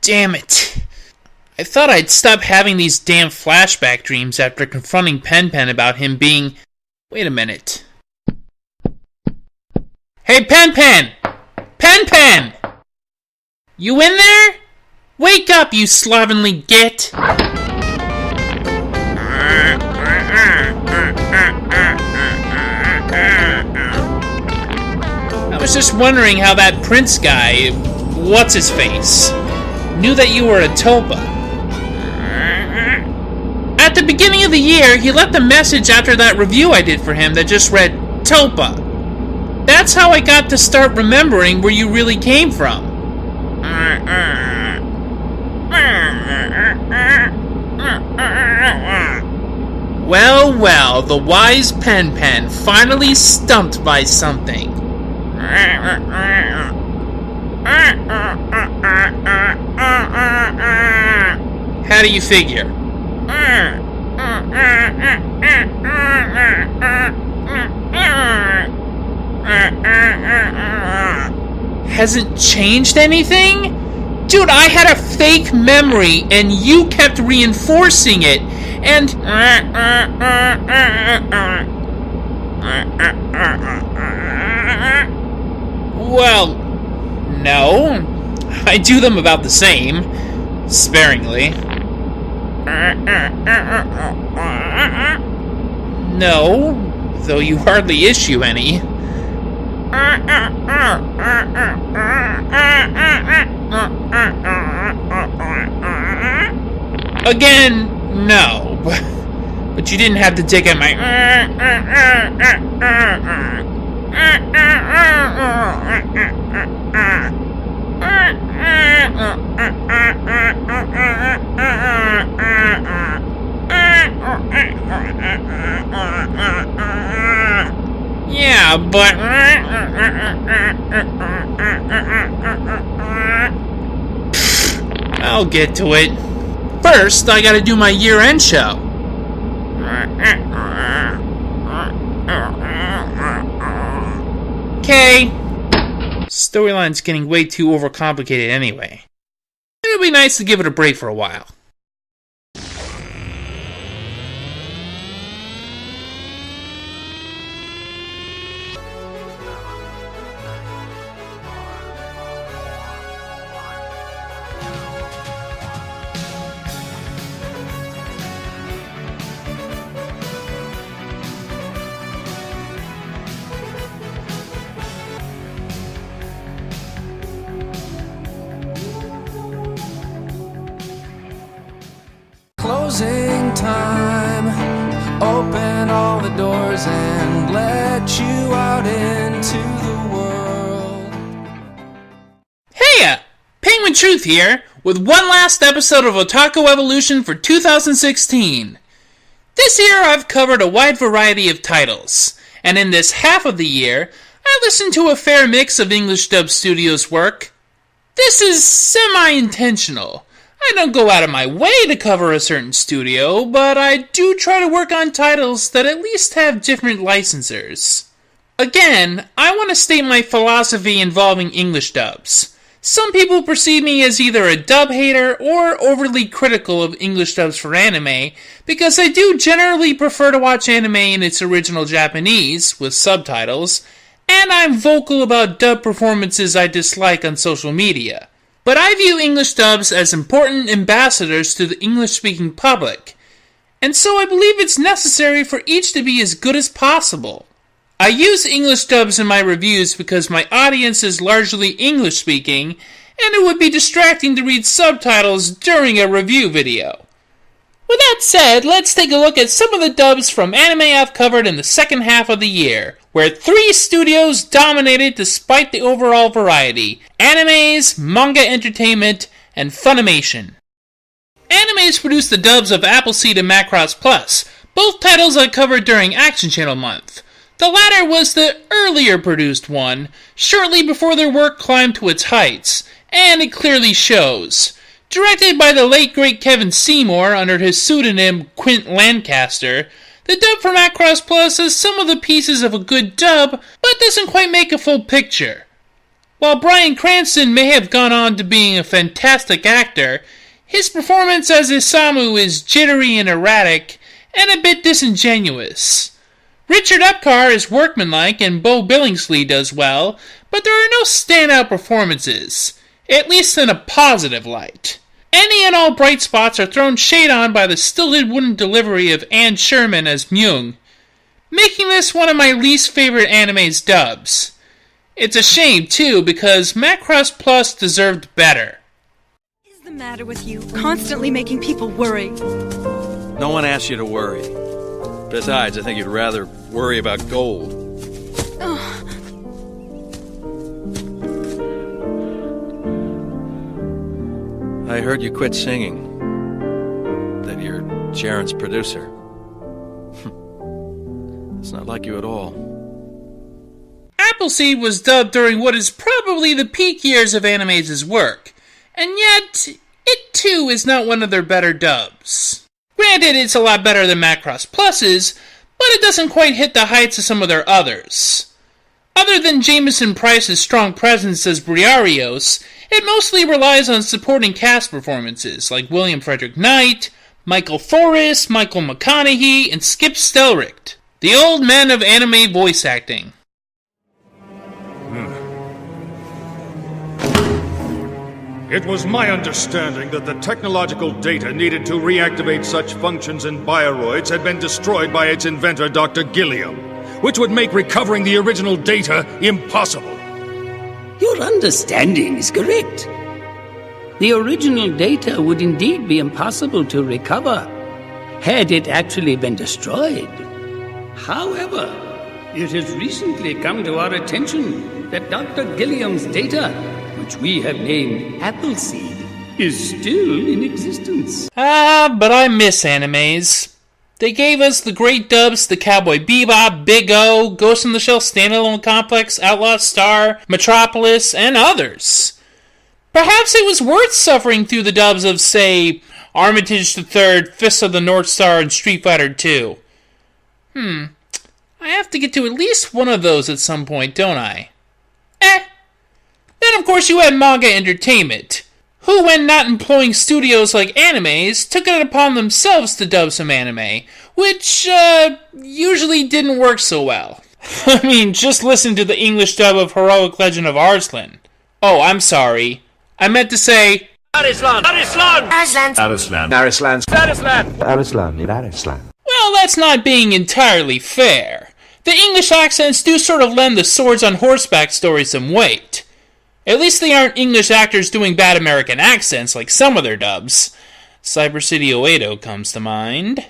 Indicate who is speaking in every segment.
Speaker 1: Damn it. I thought I'd stop having these damn flashback dreams after confronting Pen Pen about him being... Wait a minute. Hey, Pen Pen! Pen Pen! You in there? Wake up, you slovenly git! I was just wondering how that Prince guy, what's-his-face, knew that you were a Topa. At the beginning of the year, he left a message after that review I did for him that just read, Topa. That's how I got to start remembering where you really came from. Well, the wise Pen Pen finally stumped by something. How do you figure? Hasn't changed anything? Dude, I had a fake memory and you kept reinforcing it, and... Well, no. I do them about the same. Sparingly. No, though you hardly issue any. Again, no. But you didn't have to dig at my... Yeah, but... I'll get to it. First, I gotta do my year-end show. Okay. Storyline's getting way too overcomplicated anyway. It would be nice to give it a break for a while.
Speaker 2: Closing time. Open all the doors and let you out into the world.
Speaker 1: Heya! Penguin Truth here, with one last episode of Otaku Evolution for 2016. This year I've covered a wide variety of titles, and in this half of the year, I listened to a fair mix of English dub studios work. This is semi-intentional. I don't go out of my way to cover a certain studio, but I do try to work on titles that at least have different licensors. Again, I want to state my philosophy involving English dubs. Some people perceive me as either a dub hater or overly critical of English dubs for anime, because I do generally prefer to watch anime in its original Japanese, with subtitles, and I'm vocal about dub performances I dislike on social media. But I view English dubs as important ambassadors to the English-speaking public, and so I believe it's necessary for each to be as good as possible. I use English dubs in my reviews because my audience is largely English-speaking, and it would be distracting to read subtitles during a review video. With that said, let's take a look at some of the dubs from anime I've covered in the second half of the year, where 3 studios dominated despite the overall variety: Animaze, Manga Entertainment, and Funimation. Animaze produced the dubs of Appleseed and Macross Plus, both titles I covered during Action Channel Month. The latter was the earlier produced one, shortly before their work climbed to its heights, and it clearly shows. Directed by the late great Kevin Seymour under his pseudonym Quint Lancaster, the dub from Macross Plus has some of the pieces of a good dub, but doesn't quite make a full picture. While Bryan Cranston may have gone on to being a fantastic actor, his performance as Isamu is jittery and erratic, and a bit disingenuous. Richard Epcar is workmanlike and Beau Billingsley does well, but there are no standout performances, at least in a positive light. Any and all bright spots are thrown shade on by the stilted wooden delivery of Anne Sherman as Myung, making this one of my least favorite Animaze dubs. It's a shame, too, because Macross Plus deserved better.
Speaker 3: What is the matter with you? Constantly making people worry.
Speaker 4: No one asked you to worry. Besides, I think you'd rather worry about gold. I heard you quit singing. That you're Sharon's producer. It's not like you at all.
Speaker 1: Appleseed was dubbed during what is probably the peak years of Animaze's work, and yet, it too is not one of their better dubs. Granted, it's a lot better than Macross Plus's, but it doesn't quite hit the heights of some of their others. Other than Jameson Price's strong presence as Briarios, it mostly relies on supporting cast performances like William Frederick Knight, Michael Forrest, Michael McConaughey, and Skip Stelricht, the old men of anime voice acting.
Speaker 5: It was my understanding that the technological data needed to reactivate such functions in bioroids had been destroyed by its inventor, Dr. Gilliam, which would make recovering the original data impossible.
Speaker 6: Your understanding is correct. The original data would indeed be impossible to recover, had it actually been destroyed. However, it has recently come to our attention that Dr. Gilliam's data, which we have named Appleseed, is still in existence.
Speaker 1: But I miss Animaze. They gave us the great dubs to Cowboy Bebop, Big O, Ghost in the Shell Standalone Complex, Outlaw Star, Metropolis, and others. Perhaps it was worth suffering through the dubs of, say, Armitage III, Fist of the North Star, and Street Fighter II. I have to get to at least one of those at some point, don't I? Then, of course, you had Manga Entertainment, who, when not employing studios like Animaze, took it upon themselves to dub some anime, which, usually didn't work so well. I mean, just listen to the English dub of Heroic Legend of Arslan. Oh, I'm sorry. I meant to say...
Speaker 7: Arslan! Arslan! Arslan! Arslan! Arslan! Arslan! Arslan! Arslan!
Speaker 1: Well, that's not being entirely fair. The English accents do sort of lend the swords on horseback story some weight. At least they aren't English actors doing bad American accents like some of their dubs. Cyber City Oedo comes to mind.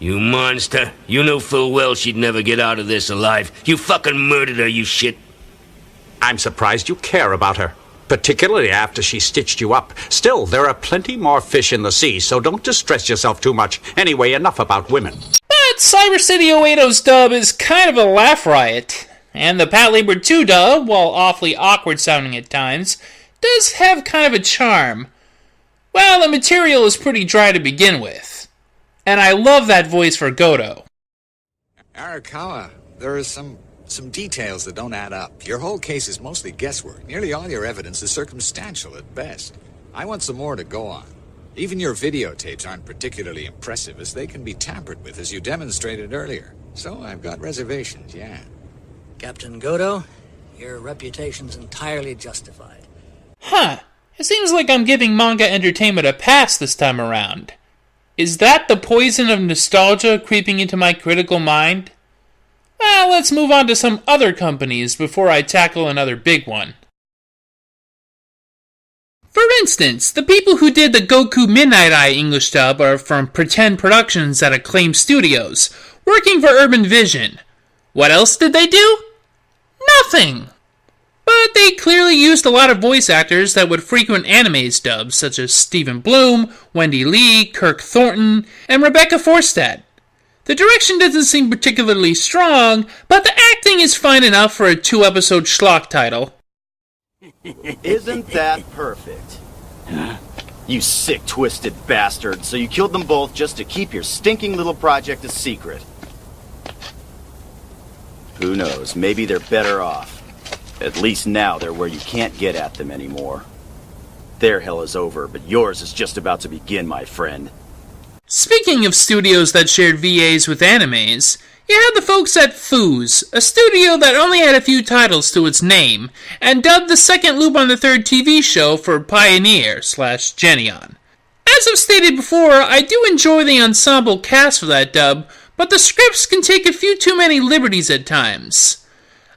Speaker 8: You monster. You knew full well she'd never get out of this alive. You fucking murdered her, you shit.
Speaker 7: I'm surprised you care about her, particularly after she stitched you up. Still, there are plenty more fish in the sea, so don't distress yourself too much. Anyway, enough about women.
Speaker 1: But Cyber City Oedo's dub is kind of a laugh riot. And the Patlabor 2 dub, while awfully awkward sounding at times, does have kind of a charm. Well, the material is pretty dry to begin with. And I love that voice for Goto.
Speaker 9: Arakawa, there are some details that don't add up. Your whole case is mostly guesswork. Nearly all your evidence is circumstantial at best. I want some more to go on. Even your videotapes aren't particularly impressive, as they can be tampered with, as you demonstrated earlier. So I've got reservations, yeah.
Speaker 10: Captain Goto, your reputation's entirely justified.
Speaker 1: It seems like I'm giving Manga Entertainment a pass this time around. Is that the poison of nostalgia creeping into my critical mind? Well, let's move on to some other companies before I tackle another big one. For instance, the people who did the Goku Midnight Eye English dub are from Pretend Productions at Acclaim Studios, working for Urban Vision. What else did they do? Nothing! But they clearly used a lot of voice actors that would frequent Animaze dubs, such as Stephen Bloom, Wendy Lee, Kirk Thornton, and Rebecca Forstad. The direction doesn't seem particularly strong, but the acting is fine enough for a 2-episode schlock title.
Speaker 11: Isn't that perfect? You sick, twisted bastard. So you killed them both just to keep your stinking little project a secret. Who knows, maybe they're better off. At least now they're where you can't get at them anymore. Their hell is over, but yours is just about to begin, my friend.
Speaker 1: Speaking of studios that shared VAs with Animaze, you had the folks at Fooz, a studio that only had a few titles to its name, and dubbed the second Lupin the Third TV show for Pioneer/Genion. As I've stated before, I do enjoy the ensemble cast for that dub, but the scripts can take a few too many liberties at times.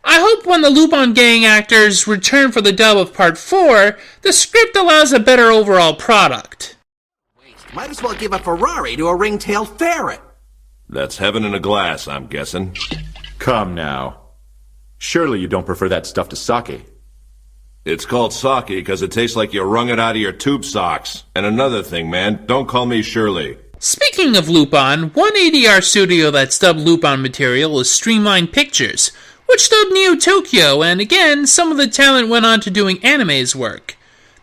Speaker 1: I hope when the Lupin gang actors return for the dub of Part 4, the script allows a better overall product.
Speaker 12: Might as well give a Ferrari to a ring-tailed ferret.
Speaker 13: That's heaven in a glass, I'm guessing.
Speaker 14: Come now. Surely you don't prefer that stuff to sake.
Speaker 13: It's called sake because it tastes like you wrung it out of your tube socks. And another thing, man, don't call me Shirley.
Speaker 1: Speaking of Lupin, one ADR studio that's dubbed Lupin material is Streamline Pictures, which dubbed Neo Tokyo, and again, some of the talent went on to doing Animaze work.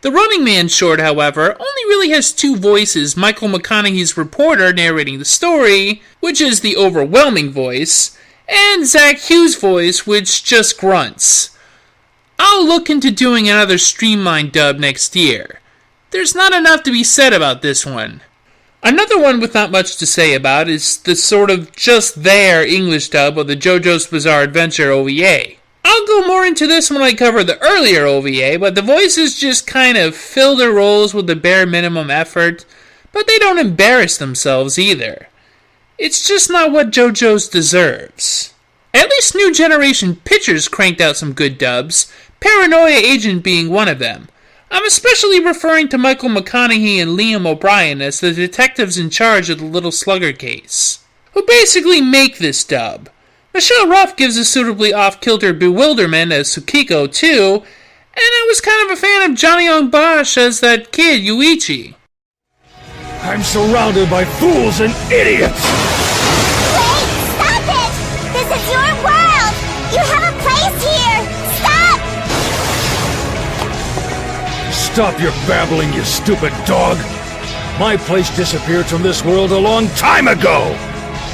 Speaker 1: The Running Man short, however, only really has two voices, Michael McConaughey's reporter narrating the story, which is the overwhelming voice, and Zach Hughes' voice, which just grunts. I'll look into doing another Streamline dub next year. There's not enough to be said about this one. Another one with not much to say about is the sort of just there English dub of the JoJo's Bizarre Adventure OVA. I'll go more into this when I cover the earlier OVA, but the voices just kind of fill their roles with the bare minimum effort, but they don't embarrass themselves either. It's just not what JoJo's deserves. At least New Generation Pictures cranked out some good dubs, Paranoia Agent being one of them. I'm especially referring to Michael McConaughey and Liam O'Brien as the detectives in charge of the Little Slugger case, who basically make this dub. Michelle Ruff gives a suitably off-kilter bewilderment as Tsukiko too, and I was kind of a fan of Johnny Young Bosch as that kid, Yuichi.
Speaker 5: I'm surrounded by fools and idiots!
Speaker 15: Wait! Stop it! This is your world! You have a place here! Stop!
Speaker 5: Stop your babbling, you stupid dog! My place disappeared from this world a long time ago!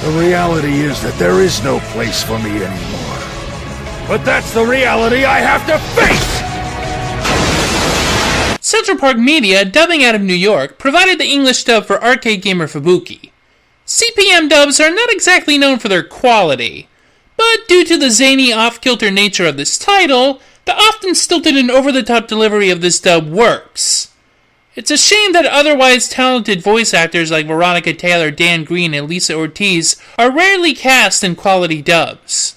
Speaker 5: The reality is that there is no place for me anymore. But that's the reality I have to face!
Speaker 1: Central Park Media, dubbing out of New York, provided the English dub for Arcade Gamer Fubuki. CPM dubs are not exactly known for their quality, but due to the zany off-kilter nature of this title, the often stilted and over-the-top delivery of this dub works. It's a shame that otherwise talented voice actors like Veronica Taylor, Dan Green, and Lisa Ortiz are rarely cast in quality dubs.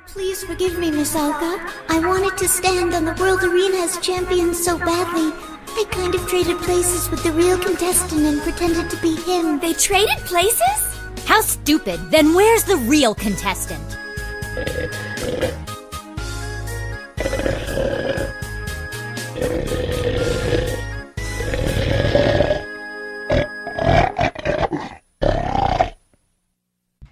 Speaker 15: Please forgive me, Miss Alcott. I wanted to stand on the World Arena as champion so badly. I kind of traded places with the real contestant and pretended to be him.
Speaker 16: They traded places? How stupid. Then where's the real contestant?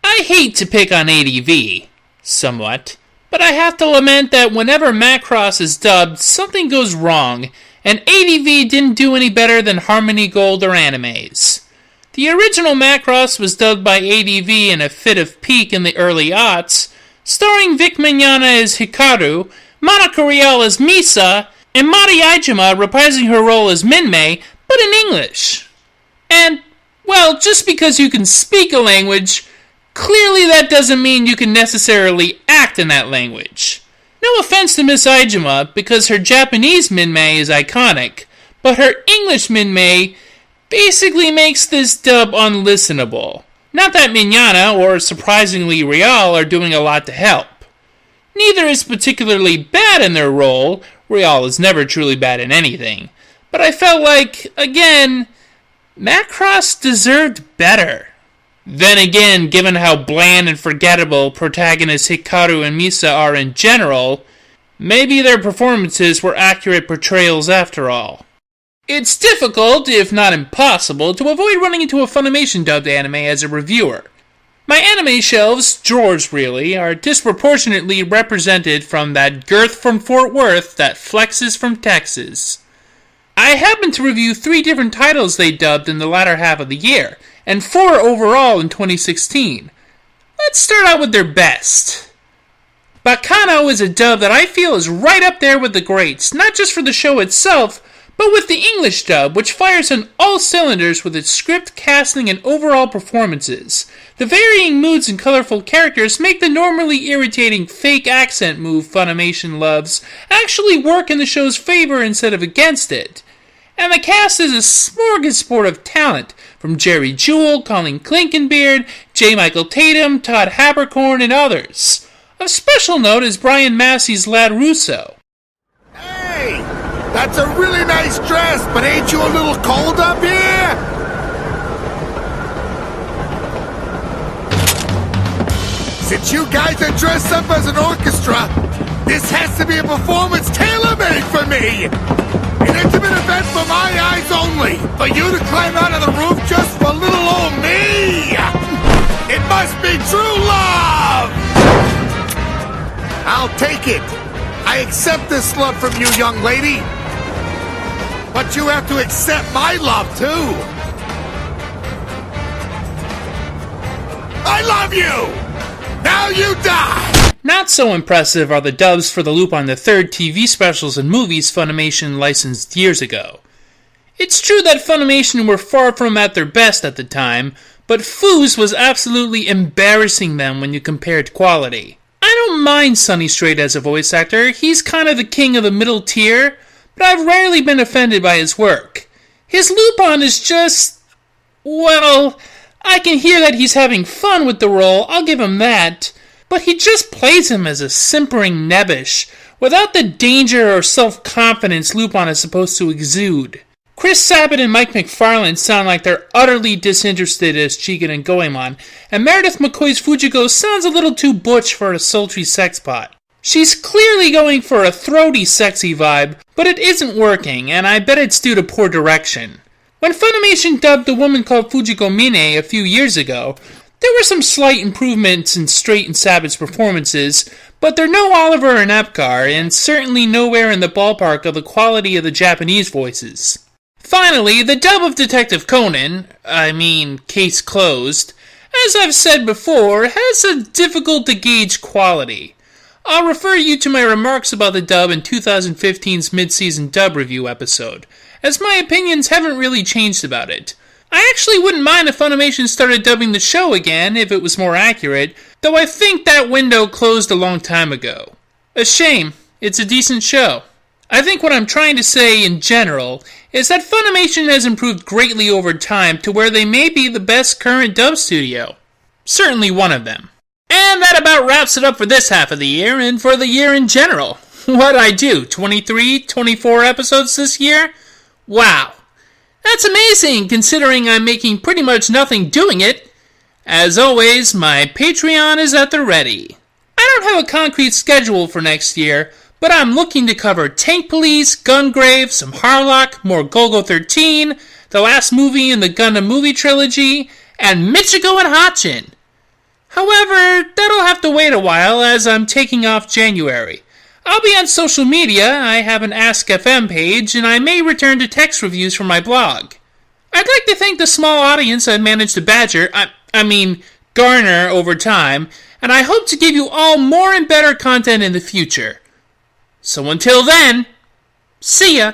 Speaker 1: I hate to pick on ADV, somewhat, but I have to lament that whenever Macross is dubbed, something goes wrong, and ADV didn't do any better than Harmony Gold or Animaze. The original Macross was dubbed by ADV in a fit of pique in the early aughts, starring Vic Mignogna as Hikaru, Monica Rial as Misa, and Mari Aijima reprising her role as Minmay, but in English. And, well, just because you can speak a language, clearly that doesn't mean you can necessarily act in that language. No offense to Miss Aijima, because her Japanese Minmay is iconic, but her English Minmay basically makes this dub unlistenable. Not that Mignogna, or surprisingly Rial, are doing a lot to help. Neither is particularly bad in their role. Rial is never truly bad in anything. But I felt like, again, Macross deserved better. Then again, given how bland and forgettable protagonists Hikaru and Misa are in general, maybe their performances were accurate portrayals after all. It's difficult, if not impossible, to avoid running into a Funimation dubbed anime as a reviewer. My anime shelves, drawers really, are disproportionately represented from that girth from Fort Worth that flexes from Texas. I happen to review 3 different titles they dubbed in the latter half of the year, and 4 overall in 2016. Let's start out with their best. Bacano is a dub that I feel is right up there with the greats, not just for the show itself, but with the English dub, which fires on all cylinders with its script, casting, and overall performances. The varying moods and colorful characters make the normally irritating fake accent move Funimation loves actually work in the show's favor instead of against it. And the cast is a smorgasbord of talent, from Jerry Jewell, Colleen Clinkenbeard, J. Michael Tatum, Todd Haberkorn, and others. Of special note is Brian Massey's Lad Russo.
Speaker 17: Hey! That's a really nice dress, but ain't you a little cold up here? Since you guys are dressed up as an orchestra, this has to be a performance tailor-made for me! An intimate event for my eyes only! For you to climb out of the roof just for little old me! It must be true love! I'll take it. I accept this love from you, young lady. But you have to accept my love, too. I love you! Now you die!
Speaker 1: Not so impressive are the dubs for the Lupin the Third TV specials and movies Funimation licensed years ago. It's true that Funimation were far from at their best at the time, but Foos was absolutely embarrassing them when you compared quality. I don't mind Sonny Strait as a voice actor, he's kind of the king of the middle tier, but I've rarely been offended by his work. His Lupin is just... well, I can hear that he's having fun with the role, I'll give him that, but he just plays him as a simpering nebbish, without the danger or self-confidence Lupin is supposed to exude. Chris Sabat and Mike McFarlane sound like they're utterly disinterested as Jigen and Goemon, and Meredith McCoy's Fujiko sounds a little too butch for a sultry sexbot. She's clearly going for a throaty sexy vibe, but it isn't working, and I bet it's due to poor direction. When Funimation dubbed the woman called Fujiko Mine a few years ago, there were some slight improvements in Strait and Sabat's performances, but they're no Oliver and Epcar, and certainly nowhere in the ballpark of the quality of the Japanese voices. Finally, the dub of Detective Conan, Case Closed, as I've said before, has a difficult-to-gauge quality. I'll refer you to my remarks about the dub in 2015's mid-season dub review episode, as my opinions haven't really changed about it. I actually wouldn't mind if Funimation started dubbing the show again if it was more accurate, though I think that window closed a long time ago. A shame, it's a decent show. I think what I'm trying to say in general is that Funimation has improved greatly over time to where they may be the best current dub studio. Certainly one of them. And that about wraps it up for this half of the year and for the year in general. What'd I do, 23, 24 episodes this year? Wow. That's amazing considering I'm making pretty much nothing doing it. As always, my Patreon is at the ready. I don't have a concrete schedule for next year, but I'm looking to cover Tank Police, Gungrave, some Harlock, more Golgo 13, the last movie in the Gundam movie trilogy, and Michiko and Hachin. However, that'll have to wait a while as I'm taking off January. I'll be on social media, I have an Ask FM page, and I may return to text reviews from my blog. I'd like to thank the small audience I've managed to garner over time, and I hope to give you all more and better content in the future. So until then, see ya!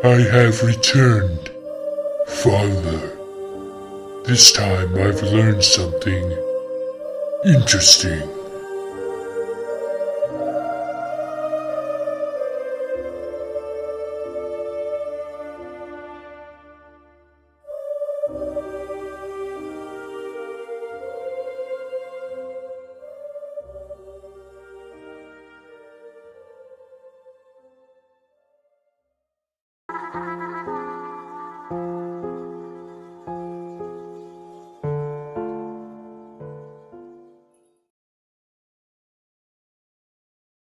Speaker 18: I have returned, Father. This time I've learned something interesting.